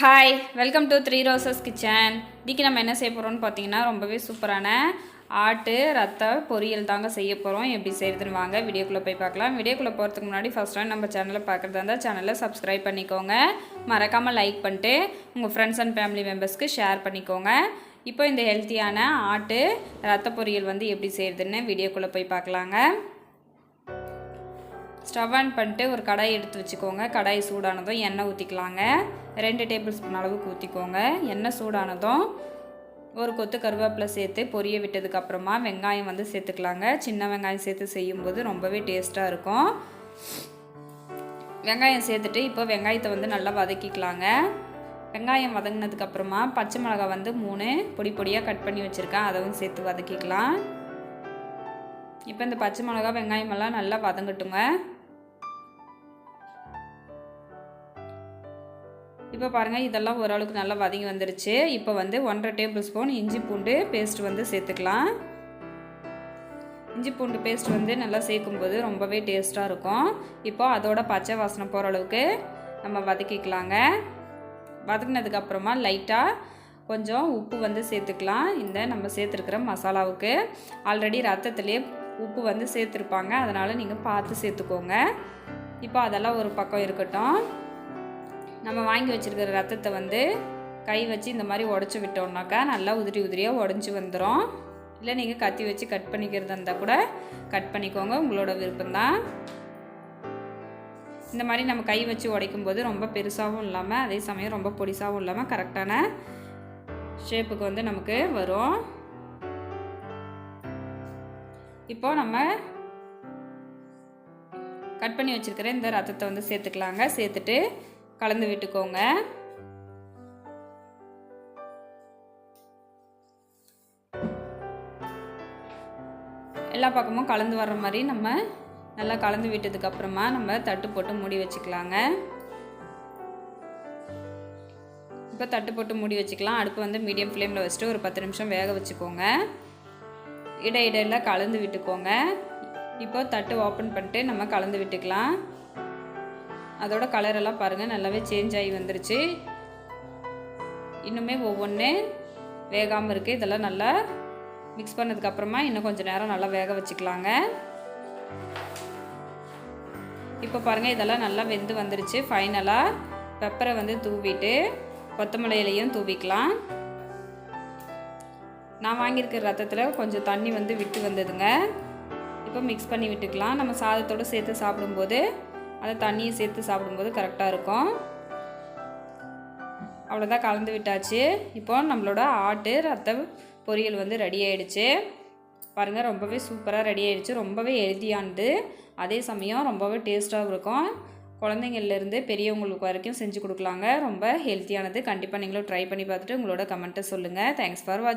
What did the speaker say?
Hi, welcome to 3 roses kitchen. இன்றைக்கி நம்ம என்ன செய்ய போகிறோம்னு பார்த்தீங்கன்னா ரொம்பவே சூப்பரான ஆட்டு ரத்த பொரியல் தாங்க செய்ய போகிறோம். எப்படி செய்கிறதுன்னு வாங்க வீடியோக்குள்ளே போய் பார்க்கலாம். வீடியோக்குள்ளே போகிறதுக்கு முன்னாடி ஃபஸ்ட் டைம் நம்ம சேனலை பார்க்குறதா இருந்தால் சேனலை சப்ஸ்கிரைப் பண்ணிக்கோங்க. மறக்காமல் லைக் பண்ணிட்டு உங்கள் ஃப்ரெண்ட்ஸ் அண்ட் ஃபேமிலி மெம்பர்ஸ்க்கு ஷேர் பண்ணிக்கோங்க. இப்போ இந்த ஹெல்த்தியான ஆட்டு ரத்த பொரியல் எப்படி செய்கிறதுன்னு வீடியோக்குள்ளே போய் பார்க்கலாங்க. ஸ்டவ் ஆன் பண்ணிட்டு ஒரு கடாய் எடுத்து வச்சுக்கோங்க. கடாய் சூடானதும் எண்ணெய் ஊற்றிக்கலாங்க. 2 டேபிள் ஸ்பூன் அளவுக்கு ஊற்றிக்கோங்க. எண்ணெய் சூடானதும் ஒரு கொத்து கருவேப்பிலை சேர்த்து பொரிய விட்டதுக்கப்புறமா வெங்காயம் சேர்த்துக்கலாங்க. சின்ன வெங்காயம் சேர்த்து செய்யும்போது ரொம்பவே டேஸ்ட்டாக இருக்கும். வெங்காயம் சேர்த்துட்டு இப்போ வெங்காயத்தை நல்லா வதக்கிக்கலாங்க. வெங்காயம் வதங்கினதுக்கப்புறமா பச்சை மிளகாய் 3 பொடி பொடியாக கட் பண்ணி வச்சுருக்கேன். அதவும் சேர்த்து வதக்கிக்கலாம். இப்போ இந்த பச்சை மிளகா வெங்காயமெல்லாம் நல்லா வதங்கட்டுங்க. இப்போ பாருங்கள், இதெல்லாம் ஓரளவுக்கு நல்லா வதங்கி வந்துருச்சு. இப்போ 1.5 டேபிள் ஸ்பூன் இஞ்சி பூண்டு பேஸ்ட் சேர்த்துக்கலாம். இஞ்சி பூண்டு பேஸ்ட் நல்லா சேர்க்கும்போது ரொம்பவே டேஸ்ட்டாக இருக்கும். இப்போ அதோட பச்சை வாசனை போகிற அளவுக்கு நம்ம வதக்கிக்கலாங்க. வதக்கினதுக்கப்புறமா லைட்டாக கொஞ்சம் உப்பு சேர்த்துக்கலாம். இந்த நம்ம சேர்த்துருக்கிற மசாலாவுக்கு ஆல்ரெடி ரத்தத்துலேயே உப்பு சேர்த்துருப்பாங்க, அதனால் நீங்கள் பார்த்து சேர்த்துக்கோங்க. இப்போ அதெல்லாம் ஒரு பக்கம் இருக்கட்டும். நம்ம வாங்கி வச்சுருக்கிற ரத்தத்தை கை வச்சு இந்த மாதிரி உடச்சி விட்டோம்னாக்கா நல்லா உதிரி உதிரியாக உடஞ்சி வந்துடும். இல்லை நீங்கள் கத்தி வச்சு கட் பண்ணிக்கிறதா இருந்தால் கூட கட் பண்ணிக்கோங்க, உங்களோட விருப்பம்தான். இந்த மாதிரி நம்ம கை வச்சு உடைக்கும்போது ரொம்ப பெருசாகவும் இல்லாமல் அதே சமயம் ரொம்ப பொடிசாகவும் இல்லாமல் கரெக்டான ஷேப்புக்கு நமக்கு வரும். இப்போ நம்ம கட் பண்ணி வச்சுருக்கிற இந்த ரத்தத்தை சேர்த்துக்கலாங்க. சேர்த்துட்டு கலந்து விட்டுக்கோங்க. எல்லா பக்கமும் கலந்து வர்ற மாதிரி நம்ம நல்லா கலந்து விட்டதுக்கப்புறமா நம்ம தட்டு போட்டு மூடி வச்சுக்கலாங்க. இப்போ தட்டு போட்டு மூடி வச்சுக்கலாம். அடுப்பு மீடியம் ஃப்ளேமில் வச்சுட்டு ஒரு 10 நிமிஷம் வேக வச்சுக்கோங்க. இடையிடையில் கலந்து விட்டுக்கோங்க. இப்போ தட்டு ஓப்பன் பண்ணிட்டு நம்ம கலந்து விட்டுக்கலாம். அதோட கலரெல்லாம் பாருங்கள் நல்லாவே சேஞ்ச் ஆகி வந்துருச்சு. இன்னுமே ஒவ்வொன்று வேகாமல் இருக்குது. இதெல்லாம் நல்லா மிக்ஸ் பண்ணதுக்கப்புறமா இன்னும் கொஞ்சம் நேரம் நல்லா வேக வச்சுக்கலாங்க. இப்போ பாருங்கள் இதெல்லாம் நல்லா வெந்து வந்துருச்சு. ஃபைனலாக பெப்பரை தூவிட்டு கொத்தமல்லி இலையும் தூவிக்கலாம். நான் வாங்கியிருக்கிற ரத்தத்தில் கொஞ்சம் தண்ணி விட்டு வந்ததுங்க. இப்போ மிக்ஸ் பண்ணி விட்டுக்கலாம். நம்ம சாதத்தோடு சேர்த்து சாப்பிடும்போது அதை தண்ணியை சேர்த்து சாப்பிடும்போது கரெக்டாக இருக்கும். அவ்வளோதான், கலந்து விட்டாச்சு. இப்போ நம்மளோட ஆட்டு ரத்த பொரியல் ரெடி ஆகிடுச்சு. பாருங்கள், ரொம்பவே சூப்பராக ரெடி ஆகிடுச்சு. ரொம்பவே ஹெல்த்தியானது, அதே சமயம் ரொம்பவே டேஸ்ட்டாகவும் இருக்கும். குழந்தைங்கள்லேருந்து பெரியவங்களுக்கு வரைக்கும் செஞ்சு கொடுக்கலாங்க. ரொம்ப ஹெல்த்தியானது. கண்டிப்பாக நீங்களும் ட்ரை பண்ணி பார்த்துட்டு உங்களோட கமெண்ட்டை சொல்லுங்கள். தேங்க்ஸ் ஃபார் வாட்சிங்.